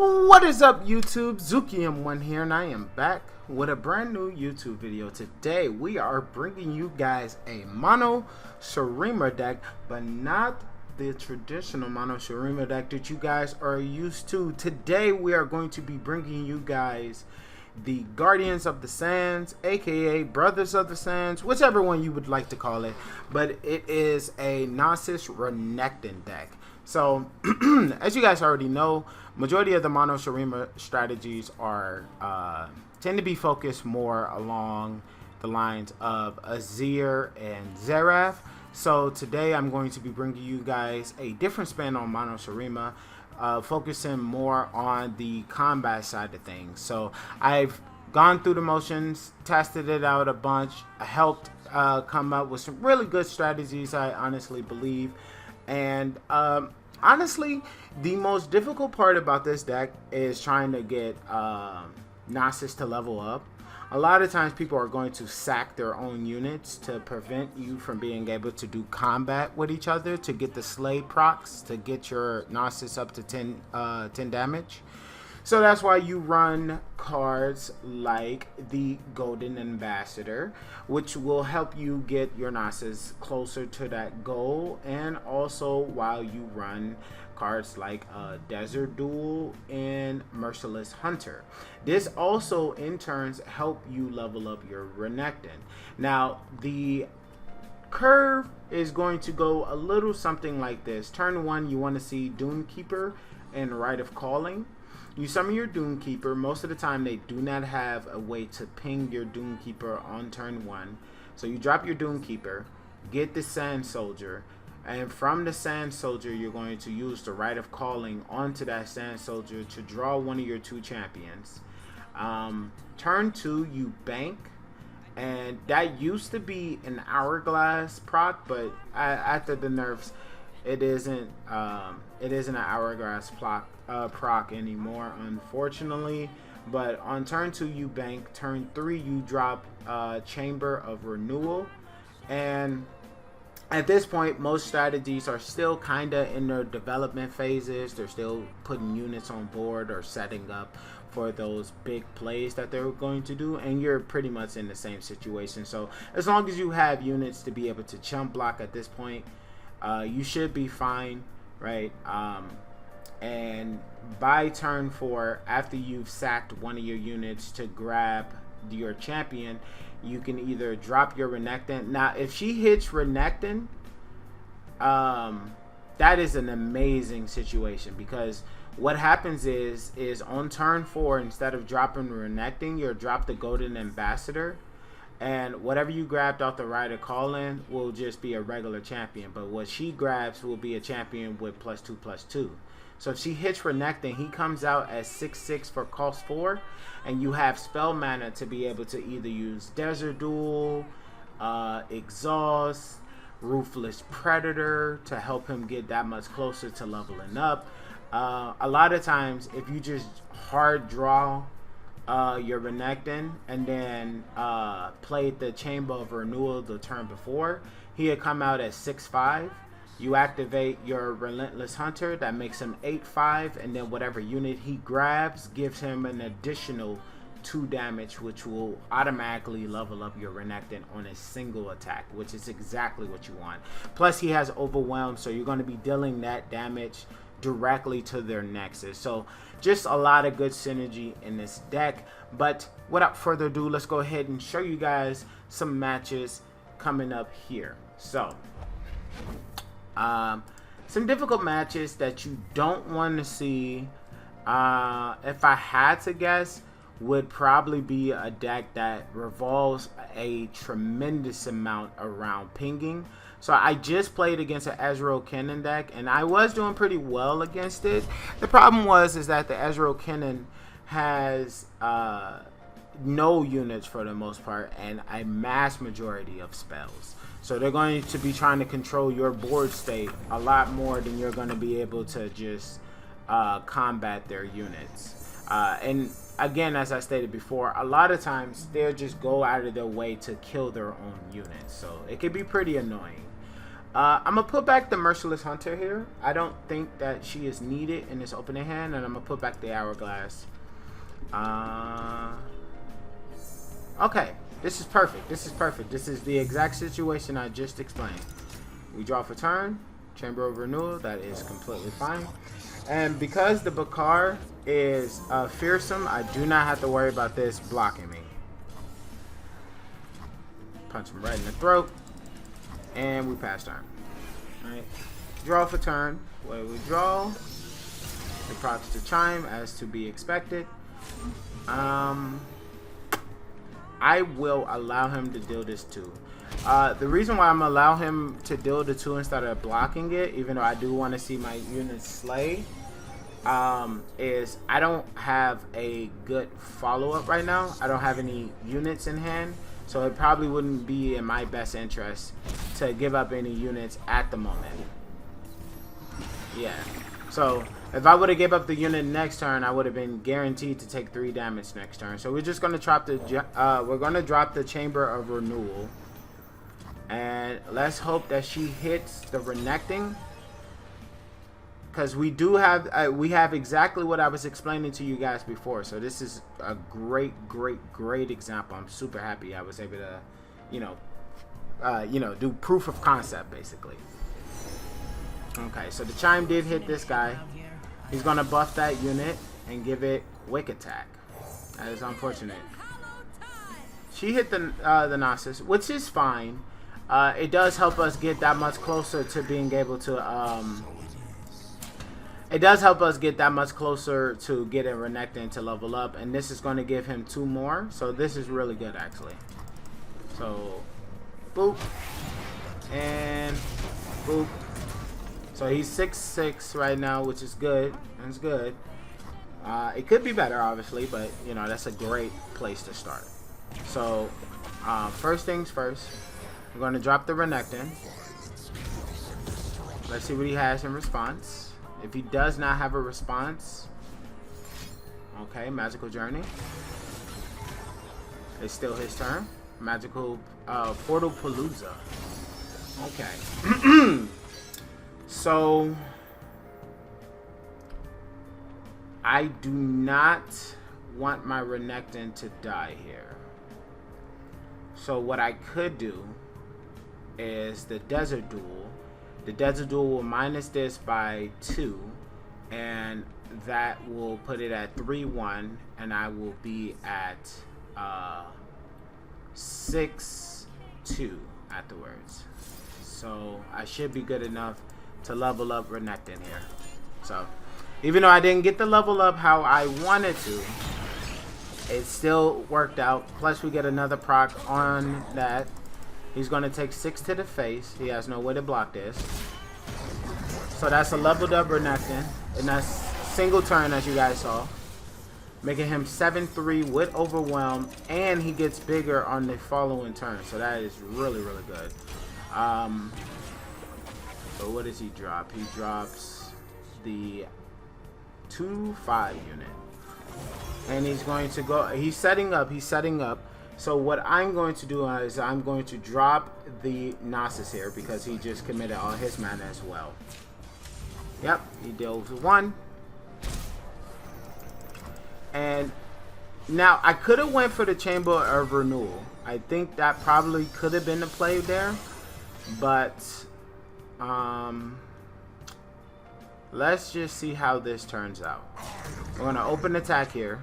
What is up, YouTube? Zuki M1 here, and I am back with a brand new YouTube video. Today we are bringing you guys a Mono Shurima deck, but not the traditional Mono Shurima deck that you guys are used to. Today we are going to be bringing you guys the Guardians of the Sands, aka Brothers of the Sands, whichever one you would like to call it, but it is a Nasus Renekton deck. So, as you guys already know, majority of the Mono Shurima strategies are tend to be focused more along the lines of Azir and Xerath. So today I'm going to be bringing you guys a different spin on Mono Shurima, focusing more on the combat side of things. So I've gone through the motions, tested it out a bunch, helped come up with some really good strategies, I honestly believe. And honestly, the most difficult part about this deck is trying to get Nasus to level up. A lot of times people are going to sack their own units to prevent you from being able to do combat with each other, to get the slay procs, to get your Nasus up to 10 damage. So that's why you run cards like the Golden Ambassador, which will help you get your Nasus closer to that goal, and also while you run cards like Desert Duel and Merciless Hunter. This also in turns help you level up your Renekton. Now the curve is going to go a little something like this. Turn 1, you want to see Doomkeeper and Rite of Calling. You summon your Doomkeeper. Most of the time they do not have a way to ping your Doomkeeper on turn 1. So you drop your Doomkeeper, get the Sand Soldier, and from the Sand Soldier you're going to use the Rite of Calling onto that Sand Soldier to draw one of your 2 champions. Turn 2 you bank, and that used to be an Hourglass proc, but after the nerfs it isn't an Hourglass proc anymore, unfortunately. But on turn 2 you bank, turn 3 you drop Chamber of Renewal, and at this point most strategies are still kinda in their development phases. They're still putting units on board or setting up for those big plays that they're going to do, and you're pretty much in the same situation. So as long as you have units to be able to chump block at this point, you should be fine, right? And by turn 4, after you've sacked one of your units to grab your champion, you can either drop your Renekton. Now if she hits Renekton, that is an amazing situation, because what happens is on turn 4, instead of dropping Renekton, you'll drop the Golden Ambassador, and whatever you grabbed off the Rite of Calling will just be a regular champion, but what she grabs will be a champion with +2/+2. So if she hits Renekton, he comes out as 6/6 for cost 4, and you have spell mana to be able to either use Desert Duel, Exhaust, Ruthless Predator to help him get that much closer to leveling up. A lot of times if you just hard draw your Renekton and then played the Chamber of Renewal the turn before, he had come out at 6/5. You activate your Relentless Hunter, that makes him 8/5, and then whatever unit he grabs gives him an additional 2 damage, which will automatically level up your Renekton on a single attack, which is exactly what you want. Plus he has Overwhelm, so you're going to be dealing that damage directly to their Nexus. So just a lot of good synergy in this deck. But without further ado, let's go ahead and show you guys some matches coming up here. So some difficult matches that you don't want to see, if I had to guess, would probably be a deck that revolves a tremendous amount around pinging. So I just played against an Ezreal Kennen deck, and I was doing pretty well against it. The problem is that the Ezreal Kennen has no units for the most part, and a mass majority of spells. So they're going to be trying to control your board state a lot more than you're going to be able to just combat their units. And again, as I stated before, a lot of times they'll just go out of their way to kill their own units. So it can be pretty annoying. I'm gonna put back the Merciless Hunter here. I don't think that she is needed in this opening hand, and I'm gonna put back the Hourglass. Okay, this is perfect. This is perfect. This is the exact situation I just explained. We draw for turn, Chamber of Renewal. That is completely fine. And because the Bakar is fearsome, I do not have to worry about this blocking me. Punch him right in the throat. And we pass turn. Alright. Draw for turn. What do we draw? It procs to Chime as to be expected. I will allow him to deal this 2. The reason why I'm allow him to deal the 2 instead of blocking it, even though I do want to see my units slay, is I don't have a good follow-up right now. I don't have any units in hand. So it probably wouldn't be in my best interest to give up any units at the moment. Yeah. So if I would have gave up the unit next turn, I would have been guaranteed to take 3 damage next turn. So we're just gonna drop the drop the Chamber of Renewal, and let's hope that she hits the Renekton. Because we do have we have exactly what I was explaining to you guys before. So this is a great example. I'm super happy I was able to, do proof of concept basically. Okay, so the Chime did hit this guy. He's gonna buff that unit and give it Quick Attack. That is unfortunate. She hit the Nasus, which is fine. It does help us get that much closer to being able to It does help us get that much closer to getting Renekton to level up, and this is going to give him 2 more, so this is really good actually. So, boop, and boop. So he's 6/6 right now, which is good. That's good. It could be better, obviously, but that's a great place to start. So, first things first, we're going to drop the Renekton. Let's see what he has in response. If he does not have a response, okay, Magical Journey. It's still his turn. Magical Portal Palooza. Okay. So I do not want my Renekton to die here. So what I could do is the Desert Duel. The Desert Duel will minus this by 2, and that will put it at 3-1, and I will be at 6-2 afterwards. So I should be good enough to level up Renekton here. So even though I didn't get the level up how I wanted to, it still worked out. Plus we get another proc on that. He's going to take 6 to the face. He has no way to block this. So that's a leveled up Renekton. And that's single turn, as you guys saw. Making him 7-3 with Overwhelm. And he gets bigger on the following turn. So that is really good. So what does he drop? He drops the 2/5 unit. And he's going to go... He's setting up. So what I'm going to do is I'm going to drop the Nasus here because he just committed all his mana as well. Yep, he deals with 1. And now I could have went for the Chamber of Renewal. I think that probably could have been the play there. But let's just see how this turns out. We're going to open attack here.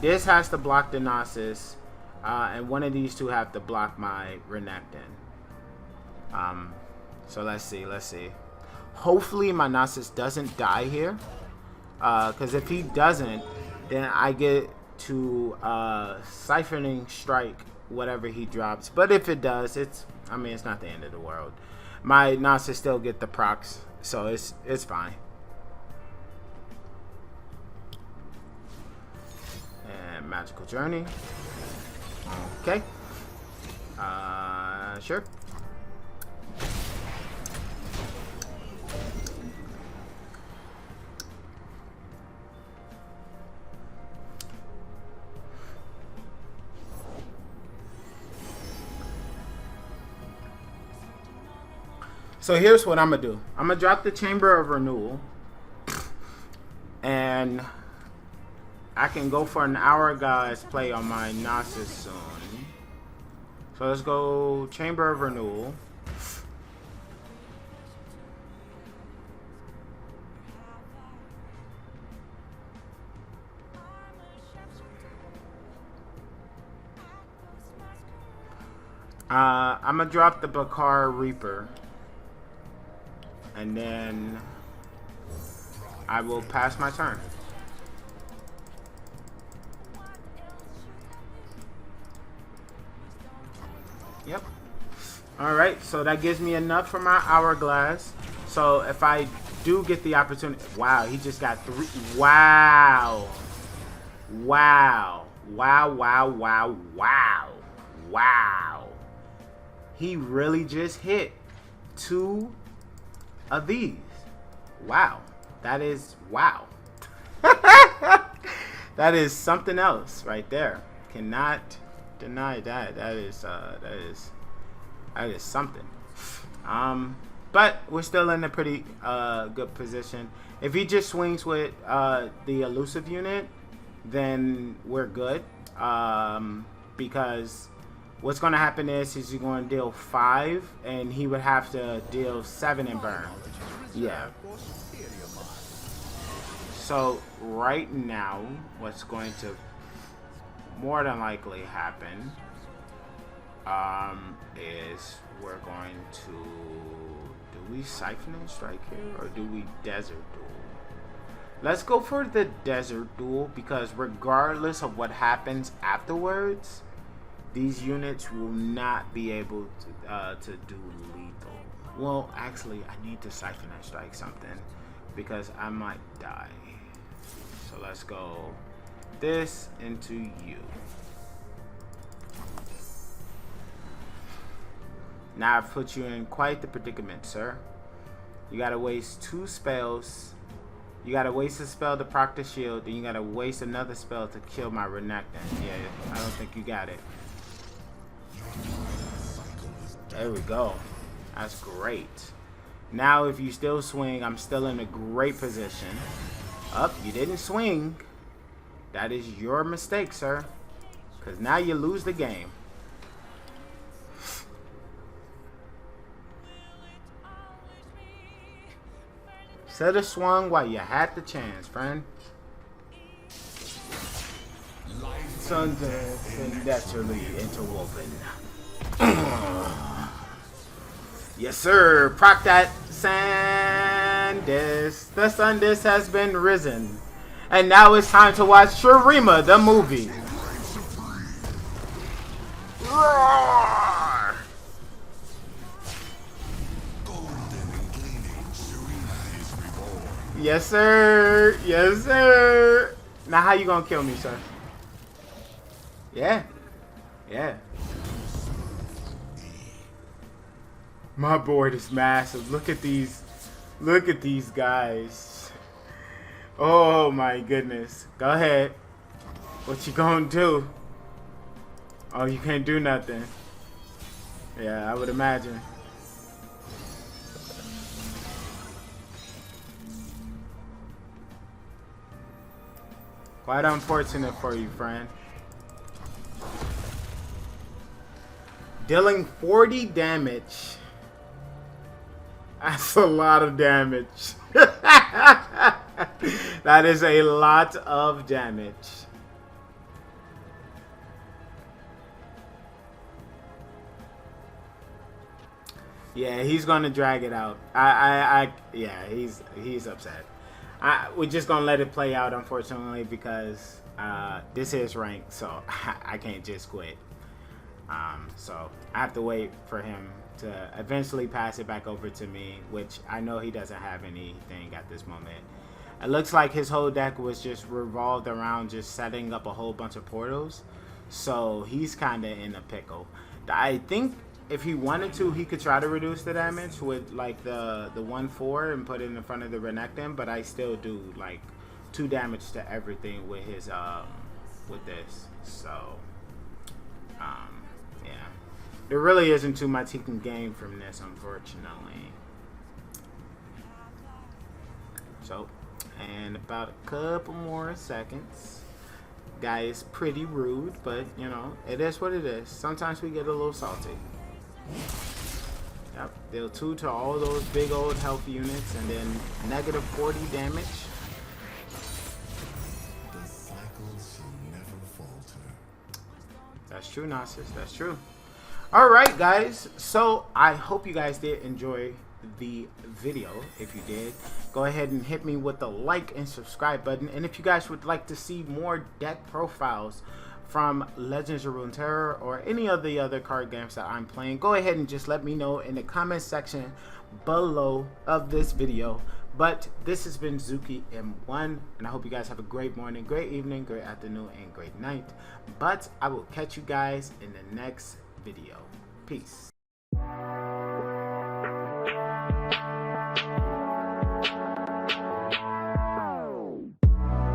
This has to block the Nasus, and one of these two have to block my Renekton. So let's see. Hopefully my Nasus doesn't die here, because if he doesn't, then I get to Siphoning Strike whatever he drops. But if it does, it's not the end of the world. My Nasus still get the procs, so it's fine. Magical Journey. Okay. Sure. So here's what I'm gonna do. I'm gonna drop the Chamber of Renewal, and I can go for an hourglass play on my Nasus soon. So let's go Chamber of Renewal. I'm gonna drop the Bakar Reaper, and then I will pass my turn. Yep. Alright, so that gives me enough for my hourglass. So if I do get the opportunity... Wow, he just got 3... Wow. Wow. Wow, wow, wow, wow. Wow. He really just hit 2 of these. Wow. That is... Wow. That is something else right there. Cannot deny that. That is something. But we're still in a pretty good position. If he just swings with the elusive unit, then we're good. Because what's going to happen is he's going to deal 5, and he would have to deal 7 and burn. Yeah. So right now, what's going to more than likely happen is we're going to... Do we Siphon and Strike here, or do we Desert Duel? Let's go for the Desert Duel, because regardless of what happens afterwards, these units will not be able to do lethal. Well, actually, I need to Siphon and Strike something, because I might die. So let's go this into you. Now I've put you in quite the predicament, sir. You gotta waste 2 spells. You gotta waste a spell to proc the shield, then you gotta waste another spell to kill my Renekton. Yeah, I don't think you got it. There we go. That's great. Now if you still swing, I'm still in a great position. Up, you didn't swing. That is your mistake, sir. Because now you lose the game. Should have swung while you had the chance, friend. Sundance and naturally interwoven. Yes, sir. Proc that Sandisk. The Sundisk has been risen. And now it's time to watch Shurima, the movie. Roar! Yes, sir. Yes, sir. Now, how you gonna kill me, sir? Yeah. Yeah. My board is massive. Look at these. Look at these guys. Oh my goodness. Go ahead. What you gonna do? Oh, you can't do nothing. Yeah, I would imagine. Quite unfortunate for you, friend. Dealing 40 damage. That's a lot of damage. That is a lot of damage. Yeah, he's gonna drag it out. Yeah, he's upset. We're just gonna let it play out, unfortunately, because this is ranked, so I can't just quit. So I have to wait for him to eventually pass it back over to me, which I know he doesn't have anything at this moment. It looks like his whole deck was just revolved around just setting up a whole bunch of portals, so he's kind of in a pickle. I think if he wanted to, he could try to reduce the damage with like the 1/4 and put it in front of the Renekton, but I still do like 2 damage to everything with his with this. So yeah, there really isn't too much he can gain from this, unfortunately. So, and about a couple more seconds. Guy is pretty rude, but you know, it is what it is. Sometimes we get a little salty. Yep, deal 2 to all those big old health units, and then negative 40 damage. The cycles shall never falter. That's true, Nasus. That's true. All right, guys. So I hope you guys did enjoy the video. If you did, go ahead and hit me with the like and subscribe button. And if you guys would like to see more deck profiles from Legends of Runeterra or any of the other card games that I'm playing, go ahead and just let me know in the comment section below of this video. But this has been Zuki M1, and I hope you guys have a great morning, great evening, great afternoon, and great night. But I will catch you guys in the next video. Peace.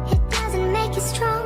It doesn't make you strong.